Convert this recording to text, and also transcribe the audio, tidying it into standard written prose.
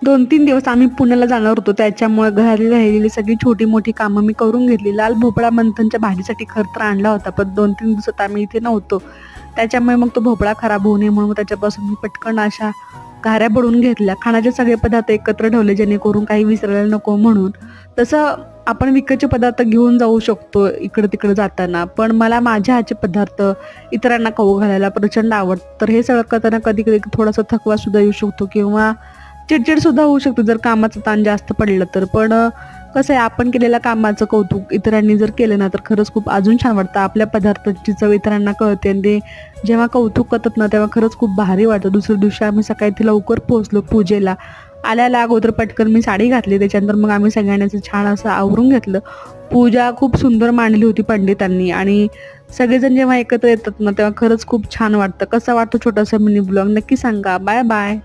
2-3 दिवस आम्ही पुण्याला जाणार होतो. त्याच्यामुळे घरातली राहिलेली सगळी छोटी-मोठी कामं मी करून घेतली. लाल भोपळा मंथनच्या भाजीसाठी खरं तर आणला होता, पण 2-3 दिवसात आम्ही इथे नव्हतो. त्याच्यामुळे मग तो भोपळा खराब होऊ नये म्हणून त्याच्यापासून मी पटकन अशा घाऱ्या बनवून घेतल्या. खाण्याचे सगळे पदार्थ एकत्र ठेवले जेणेकरून काही विसरायला नको म्हणून. तसं आपण विकतचे पदार्थ घेऊन जाऊ शकतो इकडं-तिकडं जाताना. पण मला माझ्या हातचे पदार्थ इतरांना खाऊ घालायला प्रचंड आवडतं. तर हे सगळं करताना कधी-कधी थोडासा थकवासुद्धा येऊ शकतो किंवा चिडचिडसुद्धा होऊ शकते जर कामाचं ताण जास्त पडलं तर. पण कसं आहे आपण केलेल्या कामाचं कौतुक इतरांनी जर केलं ना तर खरंच खूप अजून छान वाटतं. आपल्या पदार्थाची चव इतरांना कळते आणि ते जेव्हा कौतुक करतात ना तेव्हा खरंच खूप भारी वाटतं. दुसऱ्या दिवशी आम्ही सकाळी इथे लवकर पोहोचलो पूजेला. आल्याला अगोदर पटकन मी साडी घातली, त्याच्यानंतर मग आम्ही सगळ्यांनी असं छान असं आवरून घेतलं. पूजा खूप सुंदर मांडली होती पंडितांनी आणि सगळेजण जेव्हा एकत्र येतात ना तेव्हा खरंच खूप छान वाटतं. कसा वाटतो छोटासा मिनी ब्लॉग नक्की सांगा. Bye bye.